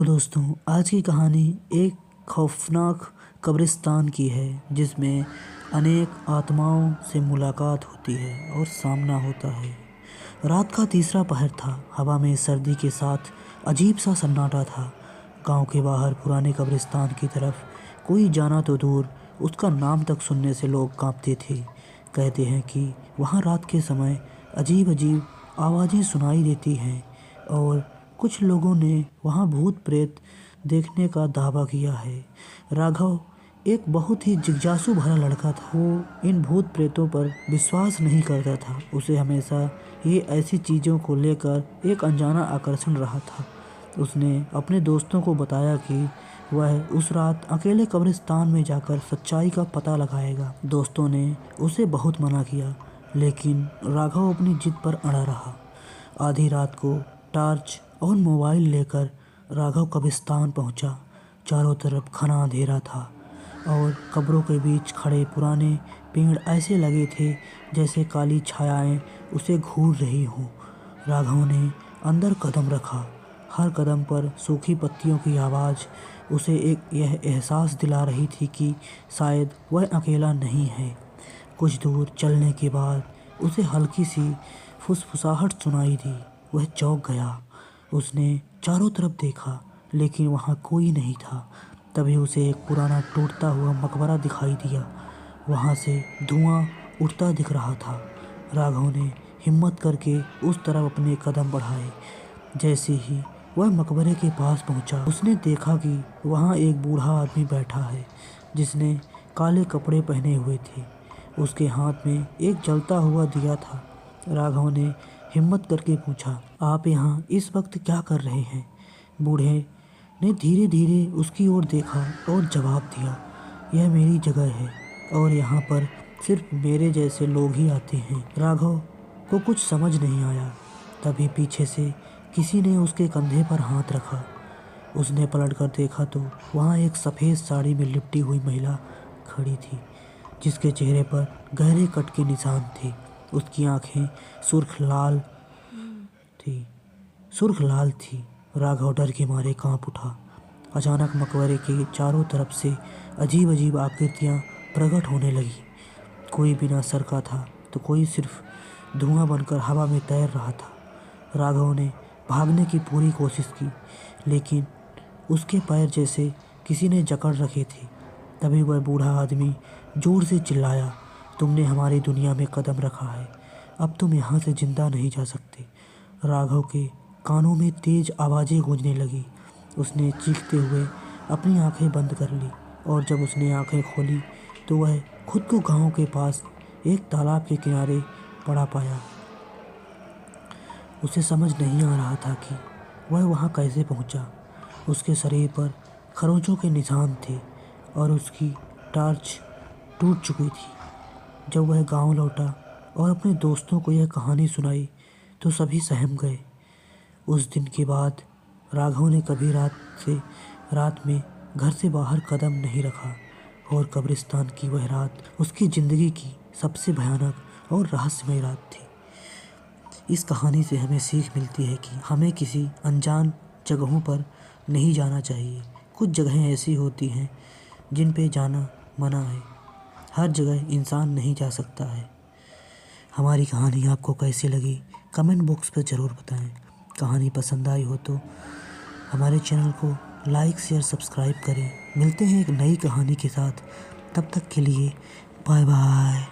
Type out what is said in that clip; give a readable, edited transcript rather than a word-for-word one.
तो दोस्तों, आज की कहानी एक खौफनाक कब्रिस्तान की है जिसमें अनेक आत्माओं से मुलाकात होती है और सामना होता है। रात का तीसरा पहर था। हवा में सर्दी के साथ अजीब सा सन्नाटा था। गांव के बाहर पुराने कब्रिस्तान की तरफ कोई जाना तो दूर, उसका नाम तक सुनने से लोग कांपते थे। कहते हैं कि वहाँ रात के समय अजीब अजीब आवाज़ें सुनाई देती हैं और कुछ लोगों ने वहाँ भूत प्रेत देखने का दावा किया है। राघव एक बहुत ही जिज्ञासु भरा लड़का था। वो इन भूत प्रेतों पर विश्वास नहीं करता था। उसे हमेशा ये ऐसी चीज़ों को लेकर एक अनजाना आकर्षण रहा था। उसने अपने दोस्तों को बताया कि वह उस रात अकेले कब्रिस्तान में जाकर सच्चाई का पता लगाएगा। दोस्तों ने उसे बहुत मना किया, लेकिन राघव अपनी जिद पर अड़ा रहा। आधी रात को टॉर्च और मोबाइल लेकर राघव कब्रिस्तान पहुंचा। चारों तरफ घना अंधेरा था और कब्रों के बीच खड़े पुराने पेड़ ऐसे लगे थे जैसे काली छायाएं उसे घूर रही हों। राघव ने अंदर कदम रखा। हर कदम पर सूखी पत्तियों की आवाज़ उसे यह एहसास दिला रही थी कि शायद वह अकेला नहीं है। कुछ दूर चलने के बाद उसे हल्की सी फुसफुसाहट सुनाई दी। वह चौंक गया। उसने चारों तरफ देखा, लेकिन वहाँ कोई नहीं था। तभी उसे एक पुराना टूटता हुआ मकबरा दिखाई दिया। वहाँ से धुआं उठता दिख रहा था। राघव ने हिम्मत करके उस तरफ अपने कदम बढ़ाए। जैसे ही वह मकबरे के पास पहुँचा, उसने देखा कि वहाँ एक बूढ़ा आदमी बैठा है जिसने काले कपड़े पहने हुए थे। उसके हाथ में एक जलता हुआ दिया था। राघव ने हिम्मत करके पूछा, आप यहाँ इस वक्त क्या कर रहे हैं? बूढ़े ने धीरे धीरे उसकी ओर देखा और जवाब दिया, यह मेरी जगह है और यहाँ पर सिर्फ मेरे जैसे लोग ही आते हैं। राघव को कुछ समझ नहीं आया। तभी पीछे से किसी ने उसके कंधे पर हाथ रखा। उसने पलटकर देखा तो वहाँ एक सफ़ेद साड़ी में लिपटी हुई महिला खड़ी थी, जिसके चेहरे पर गहरे कट के निशान थे। उसकी आंखें सुर्ख लाल थी। राघव डर के मारे कांप उठा। अचानक मकबरे के चारों तरफ से अजीब अजीब आकृतियाँ प्रकट होने लगी। कोई बिना सर का था तो कोई सिर्फ धुआं बनकर हवा में तैर रहा था। राघव ने भागने की पूरी कोशिश की, लेकिन उसके पैर जैसे किसी ने जकड़ रखे थे। तभी वह बूढ़ा आदमी जोर से चिल्लाया, तुमने हमारी दुनिया में कदम रखा है, अब तुम यहाँ से जिंदा नहीं जा सकते। राघव के कानों में तेज आवाज़ें गूंजने लगी। उसने चीखते हुए अपनी आंखें बंद कर ली और जब उसने आंखें खोली तो वह खुद को गांव के पास एक तालाब के किनारे पड़ा पाया। उसे समझ नहीं आ रहा था कि वह वहां कैसे पहुंचा। उसके शरीर पर खरोंचों के निशान थे और उसकी टॉर्च टूट चुकी थी। जब वह गांव लौटा और अपने दोस्तों को यह कहानी सुनाई तो सभी सहम गए। उस दिन के बाद राघव ने कभी रात में घर से बाहर कदम नहीं रखा और कब्रिस्तान की वह रात उसकी ज़िंदगी की सबसे भयानक और रहस्यमय रात थी। इस कहानी से हमें सीख मिलती है कि हमें किसी अनजान जगहों पर नहीं जाना चाहिए। कुछ जगहें ऐसी होती हैं जिन पे जाना मना है। हर जगह इंसान नहीं जा सकता है। हमारी कहानी आपको कैसी लगी कमेंट बॉक्स पर ज़रूर बताएं। कहानी पसंद आई हो तो हमारे चैनल को लाइक शेयर सब्सक्राइब करें। मिलते हैं एक नई कहानी के साथ। तब तक के लिए बाय बाय।